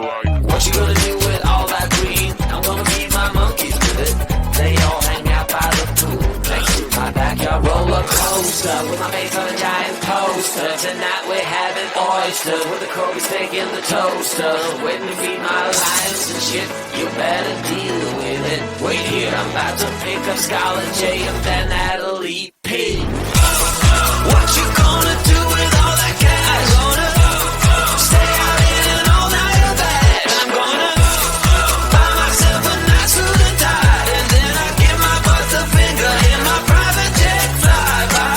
What you gonna do with all that green? I'm gonna feed my monkeys with it. They all hang out by the pool next to my backyard roller coaster with my face on a giant poster. Tonight we're having oysters with the Kobe steak in the toaster. Waiting to feed my lions and shit. You better deal with it. Wait here, I'm about to pick up Scarlett J and then Natalie P. What you gonna do with all that cash? Gonna stay out in an all-nighter bed. I'm gonna buy myself a nice suit and tie, and then I give my boss a finger in my private jet flyby.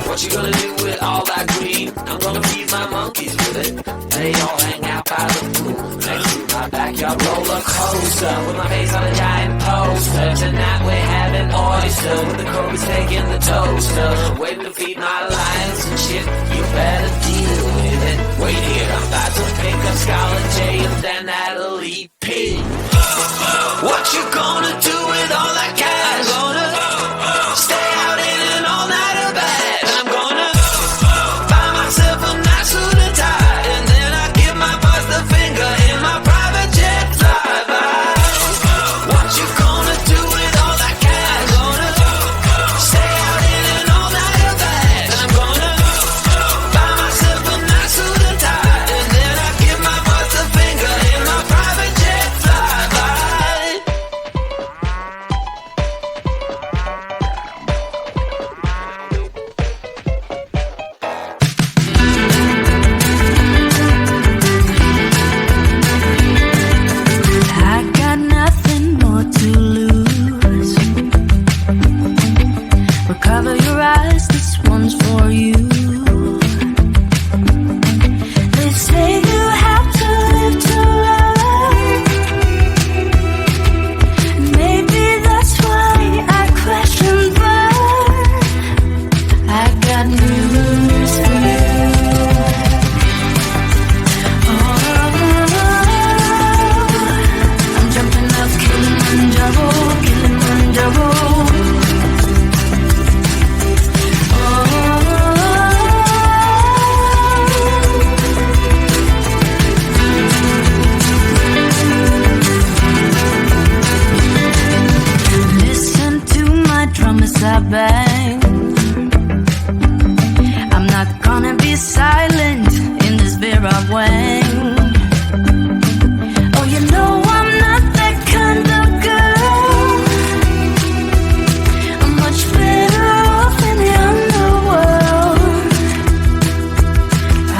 What you gonna do with all that green? I'm gonna feed my monkeys with it. They all hang out by the pool next to my backyard roller coaster with my face on a giant poster. Tonight we're having oysters with the Kobe steak in the toaster. Waiting to feed my lions and shit. You better deal with it. Wait here, I'm about to pick up Scarlett J and then Natalie P. What you gonna do with all that cash? Gonna stay out in an all-nighter bed. I'm gonna buy myself a nice suit and tie, and then I give my boss the finger in my private jet flyby. What you gonna do with all that cash? Gonna stay out in an all-nighter bed. I'm gonna buy myself a nice suit and tie, and then I give my boss the finger in my private jet flyby. I got nothing more to lose. Recover your eyes, this one's for you. They say you have to live to love. Maybe that's why I question, but I got news for you. I'm jumping up Kilimanjaro, Kilimanjaro. Listen to my drum as I bang. I'm not gonna be silent in this Vera Wang. Oh, you know I'm not that kind of girl. I'm much better off in the underworld.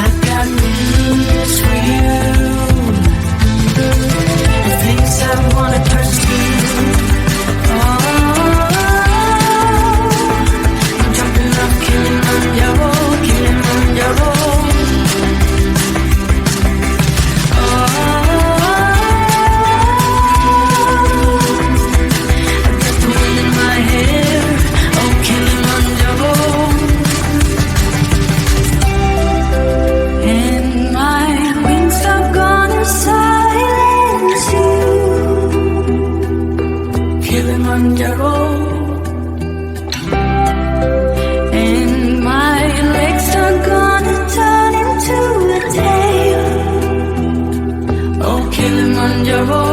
I got news for you. The things I wanna pursue. I'm jumping up Kilimanjaro, Kilimanjaro. I got the wind in my hair, oh Kilimanjaro. And my wings are gonna silence you, Kilimanjaro. And my legs are gonna turn into a tail, oh Kilimanjaro.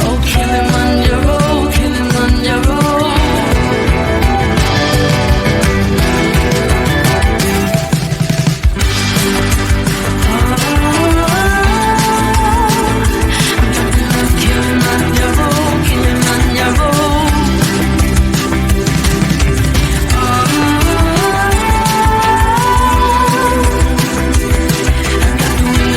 Oh Kilimanjaro, Kilimanjaro. I'm jumping up Kilimanjaro, Kilimanjaro. I got the wind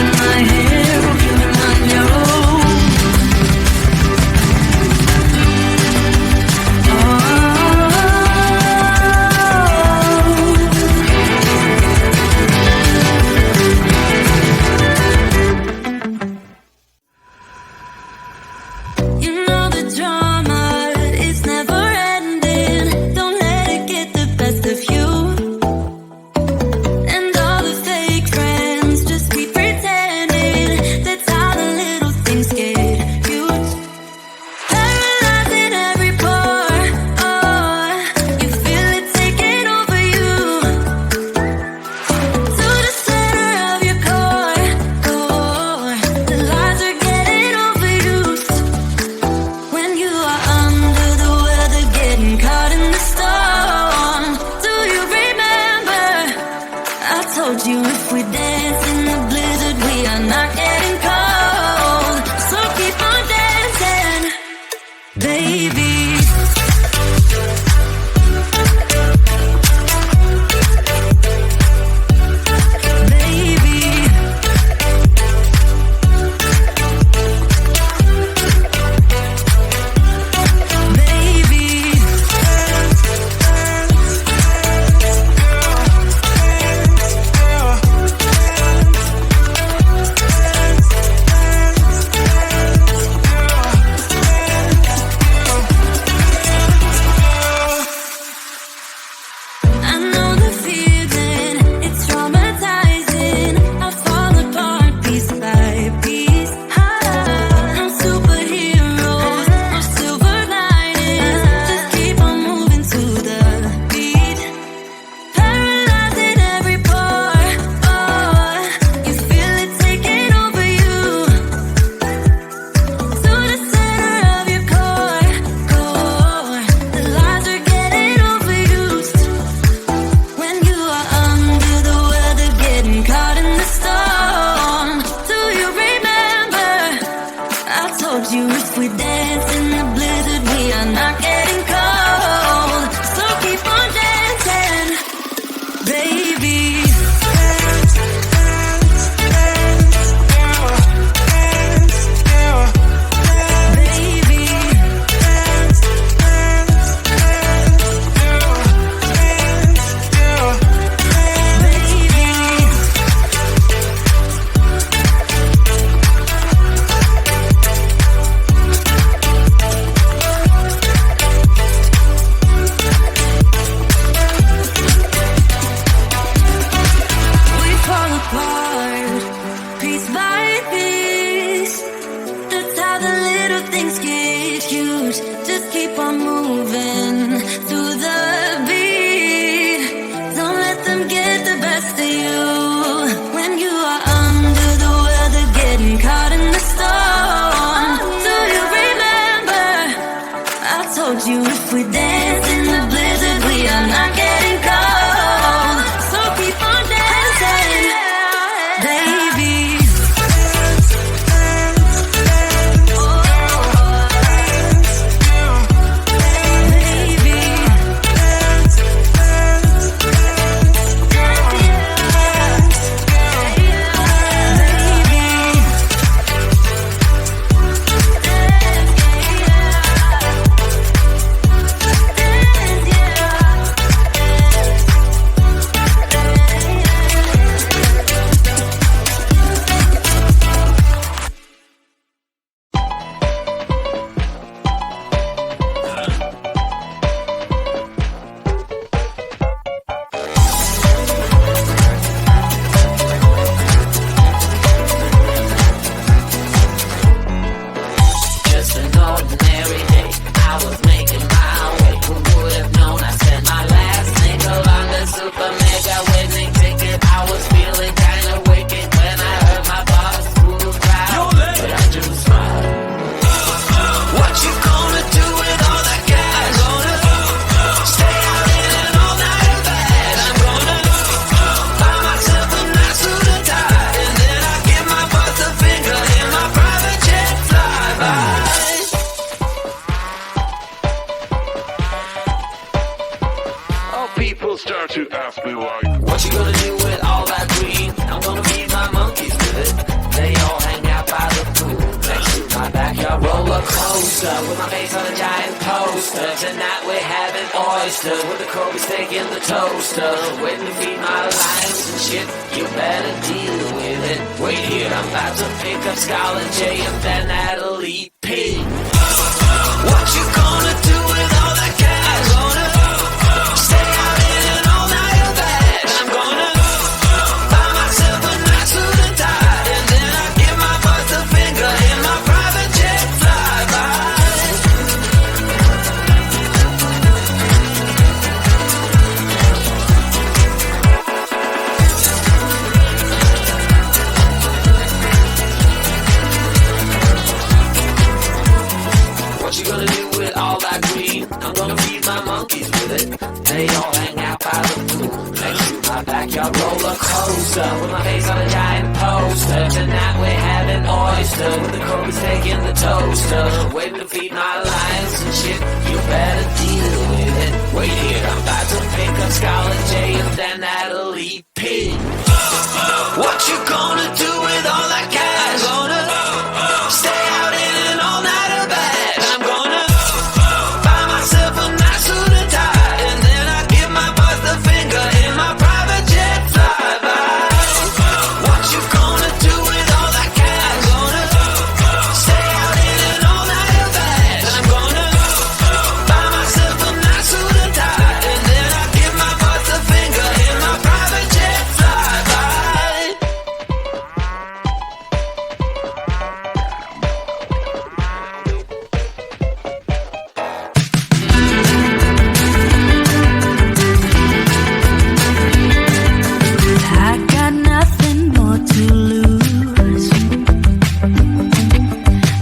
dance in the blizzard, we are not getting cold. So keep on dancing, baby. To ask me like, what you gonna do with all that green? I'm gonna feed my monkeys with it. They all hang out by the pool next to my backyard roller coaster with my face on a giant poster. Tonight we're having oysters with the Kobe steak in the toaster. Waiting to feed my lions and shit. You better deal with it. Wait here, I'm about to pick up Scarlett J and then Natalie P. What you gonna do with all that cash? Gonna stay out in an all-nighter bed. I'm gonna buy myself a nice suit and tie, and then I give my boss a finger in my private jet flyby. What you gonna do with all that green? I'm gonna feed my monkeys with it. They all hang out by the pool next to my backyard roller coaster with my face on a giant poster. Tonight we're having oysters with the Kobe's taking the toaster. Waiting to feed my lions and shit. You better deal with it. Wait here, I'm about to pick up Scarlett J and then Natalie P. What you gonna do with all that cash? I'm gonna stay out in an all-nighter bash. I'm gonna buy myself a nice suit and tie, and then I give my boss the finger in my private jet flyby. What you gonna do with all that cash? I'm gonna stay out in an all-nighter bash. I'm gonna buy myself a nice suit and tie, and then I give my boss the finger in my private jet flyby. I got nothing more to lose.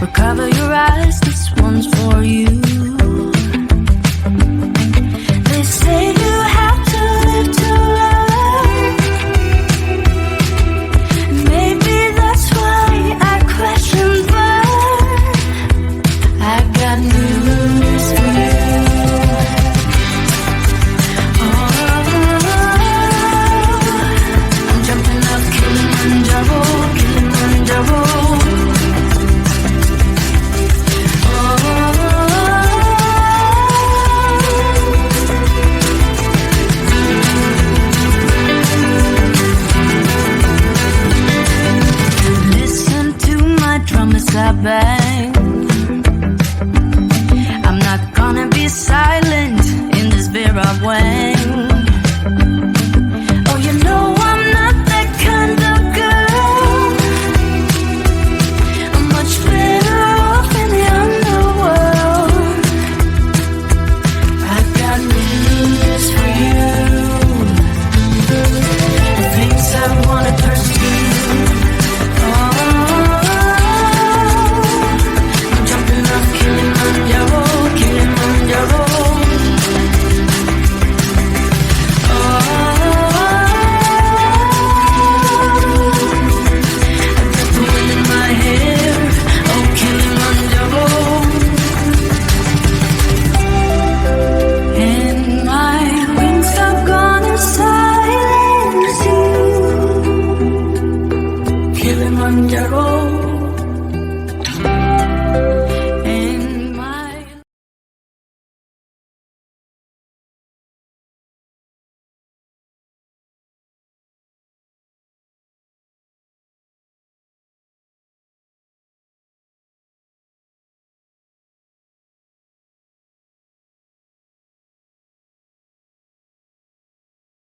Recover your eyes, this one's for you. They say you have to live to learn. Maybe that's why I crash and burn. I got news for you. I'm jumping up Kilimanjaro, Kilimanjaro. Listen to my drum as I bang.